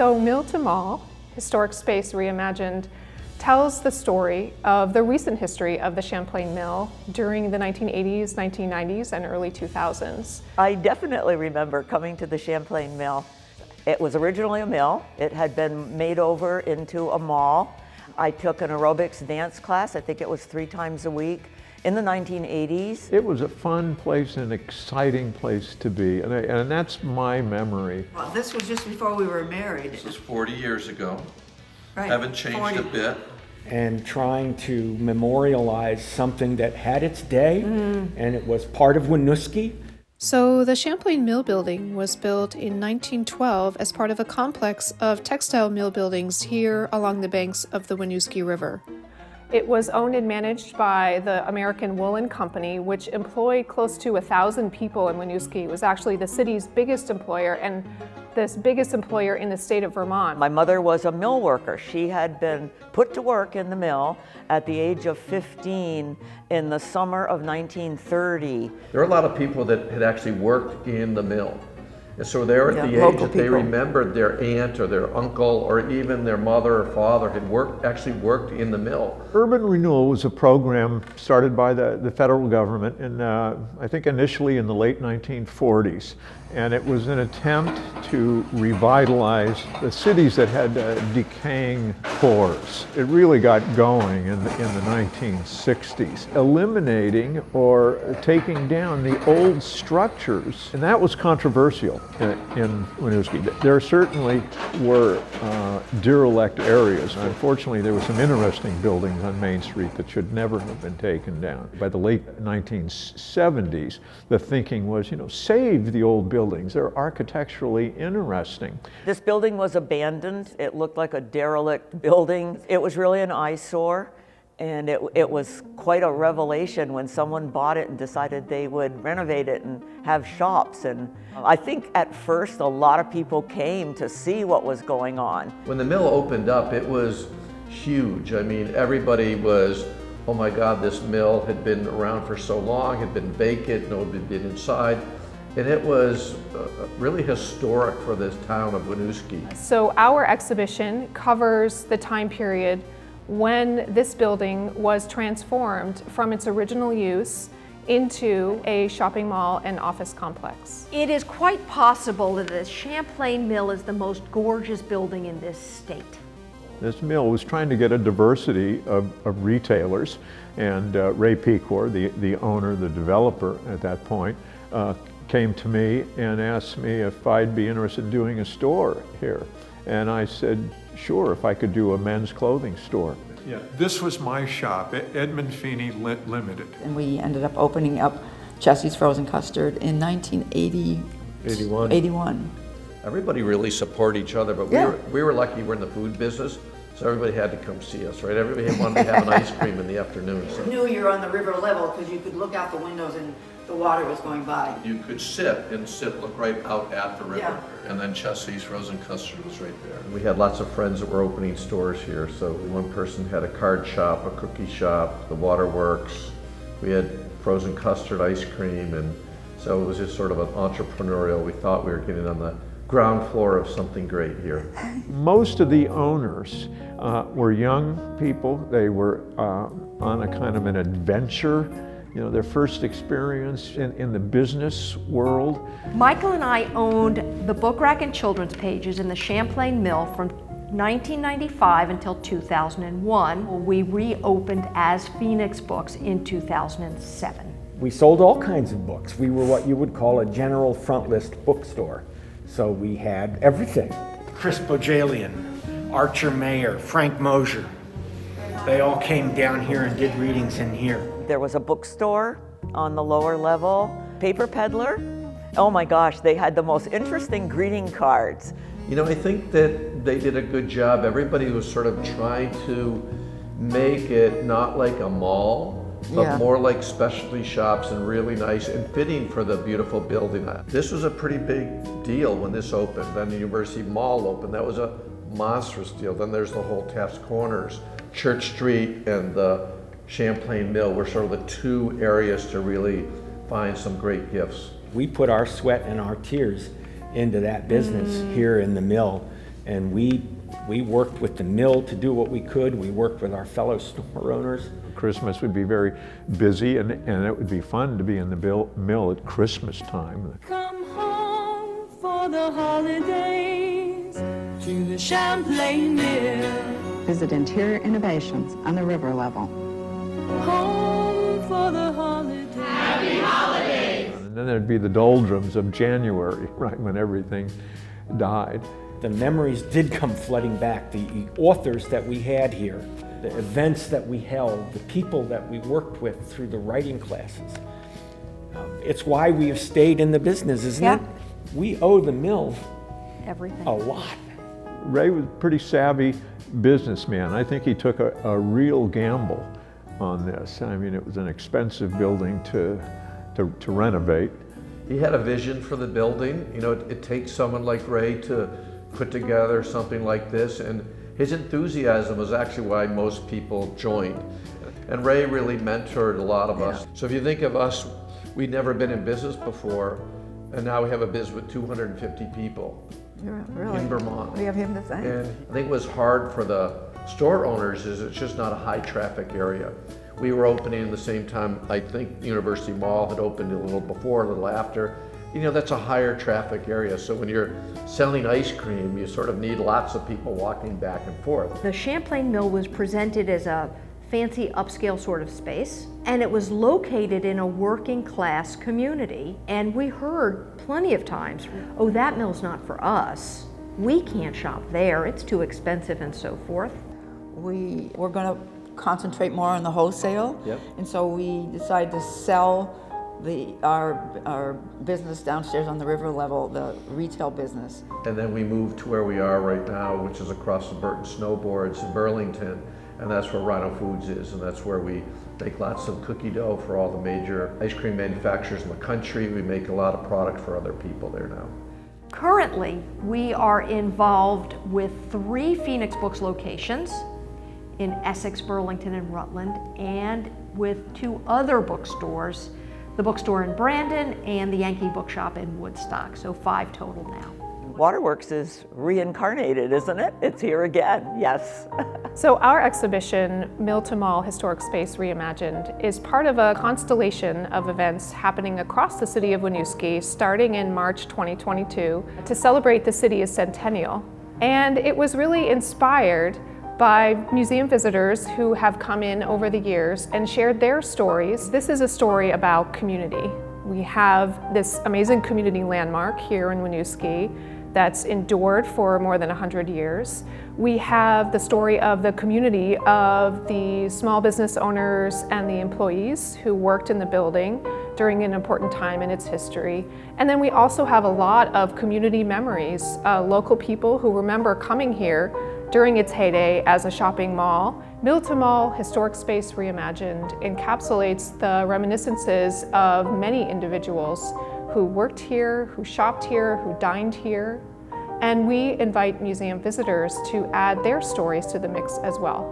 So Mill to Mall, Historic Space Reimagined, tells the story of the recent history of the Champlain Mill during the 1980s, 1990s, and early 2000s. I definitely remember coming to the Champlain Mill. It was originally a mill. It had been made over into a mall. I took an aerobics dance class, I think it was 3 times a week, in the 1980s. It was a fun place, an exciting place to be, and that's my memory. Well, this was just before we were married. This was 40 years ago. Right. Haven't changed 40. a bit. And trying to memorialize something that had its day, and it was part of Winooski. So the Champlain Mill building was built in 1912 as part of a complex of textile mill buildings here along the banks of the Winooski River. It was owned and managed by the American Woolen Company, which employed close to 1,000 people in Winooski. It was actually the city's biggest employer and the biggest employer in the state of Vermont. My mother was a mill worker. She had been put to work in the mill at the age of 15 in the summer of 1930. There are a lot of people that had actually worked in the mill. And so they're at the age local that they people. remembered their aunt or their uncle or even their mother or father had actually worked in the mill. Urban renewal was a program started by the federal government, and I think initially in the late 1940s. And it was an attempt to revitalize the cities that had decaying cores. It really got going in the 1960s, eliminating or taking down the old structures. And that was controversial in Winooski. There certainly were derelict areas. Unfortunately, there were some interesting buildings on Main Street that should never have been taken down. By the late 1970s, the thinking was, save the old buildings. They're architecturally interesting. This building was abandoned. It looked like a derelict building. It was really an eyesore, and it was quite a revelation when someone bought it and decided they would renovate it and have shops. And I think at first a lot of people came to see what was going on. When the mill opened up, it was huge. I mean, everybody was, oh my God, this mill had been around for so long, had been vacant, nobody had been inside. And it was really historic for this town of Winooski. So our exhibition covers the time period when this building was transformed from its original use into a shopping mall and office complex. It is quite possible that the Champlain Mill is the most gorgeous building in this state. This mill was trying to get a diversity of retailers, and Ray Pecor, the owner, the developer at that point, came to me and asked me if I'd be interested in doing a store here. And I said, sure, if I could do a men's clothing store. Yeah, this was my shop, Edmund Feeney Limited. And we ended up opening up Chessie's Frozen Custard in 1981. Everybody really supported each other, but we were lucky we're in the food business, so everybody had to come see us, right? Everybody wanted to have an ice cream in the afternoon. So. You knew you were on the river level because you could look out the windows and the water was going by. You could look right out at the river. Yeah. And then Chessie's Frozen Custard was right there. We had lots of friends that were opening stores here. So one person had a card shop, a cookie shop, the waterworks. We had frozen custard ice cream, and so it was just sort of an entrepreneurial. We thought we were getting on the ground floor of something great here. Most of the owners were young people. They were on a kind of an adventure, their first experience in the business world. Michael and I owned the book rack and children's pages in the Champlain Mill from 1995 until 2001. We reopened as Phoenix Books in 2007. We sold all kinds of books. We were what you would call a general front list bookstore. So we had everything. Chris Bojalian, Archer Mayer, Frank Mosier. They all came down here and did readings in here. There was a bookstore on the lower level, paper peddler. Oh my gosh, they had the most interesting greeting cards. I think that they did a good job. Everybody was sort of trying to make it not like a mall, but more like specialty shops and really nice and fitting for the beautiful building. This was a pretty big deal when this opened. Then the University Mall opened. That was a monstrous deal. Then there's the whole Taft's Corners. Church Street and the Champlain Mill were sort of the 2 areas to really find some great gifts. We put our sweat and our tears into that business here in the mill, And we worked with the mill to do what we could. We worked with our fellow store owners. Christmas would be very busy, and it would be fun to be in the mill at Christmas time. Come home for the holidays to the Champlain Mill. Visit interior innovations on the river level. Home for the holidays. Happy holidays! And then there'd be the doldrums of January, right, when everything died. The memories did come flooding back. The authors that we had here, the events that we held, the people that we worked with through the writing classes. It's why we have stayed in the business, isn't it? We owe the mill Everything. a lot. Ray was a pretty savvy businessman. I think he took a real gamble on this. I mean, it was an expensive building to renovate. He had a vision for the building. You know, it takes someone like Ray to put together something like this, and his enthusiasm was actually why most people joined. And Ray really mentored a lot of us. So if you think of us, we'd never been in business before, and now we have a business with 250 people in Vermont. We have him to thank. And I think what's hard for the store owners is it's just not a high traffic area. We were opening at the same time, I think University Mall had opened a little before, a little after. You know, that's a higher traffic area. So when you're selling ice cream, you sort of need lots of people walking back and forth. The Champlain Mill was presented as a fancy upscale sort of space, and it was located in a working class community. And we heard plenty of times, oh, that mill's not for us. We can't shop there, it's too expensive and so forth. We were going to concentrate more on the wholesale. Yep. And so we decided to sell our business downstairs on the river level, the retail business. And then we moved to where we are right now, which is across the Burton Snowboards in Burlington. And that's where Rhino Foods is, and that's where we make lots of cookie dough for all the major ice cream manufacturers in the country. We make a lot of product for other people there now. Currently, we are involved with 3 Phoenix Books locations in Essex, Burlington, and Rutland, and with 2 other bookstores, the bookstore in Brandon and the Yankee Bookshop in Woodstock, so 5 total now. Waterworks is reincarnated, isn't it? It's here again, yes. So our exhibition, Mill to Mall Historic Space Reimagined, is part of a constellation of events happening across the city of Winooski starting in March 2022 to celebrate the city's centennial. And it was really inspired by museum visitors who have come in over the years and shared their stories. This is a story about community. We have this amazing community landmark here in Winooski that's endured for more than 100 years. We have the story of the community of the small business owners and the employees who worked in the building during an important time in its history. And then we also have a lot of community memories, local people who remember coming here during its heyday as a shopping mall. Mill to Mall Historic Space Reimagined encapsulates the reminiscences of many individuals who worked here, who shopped here, who dined here. And we invite museum visitors to add their stories to the mix as well.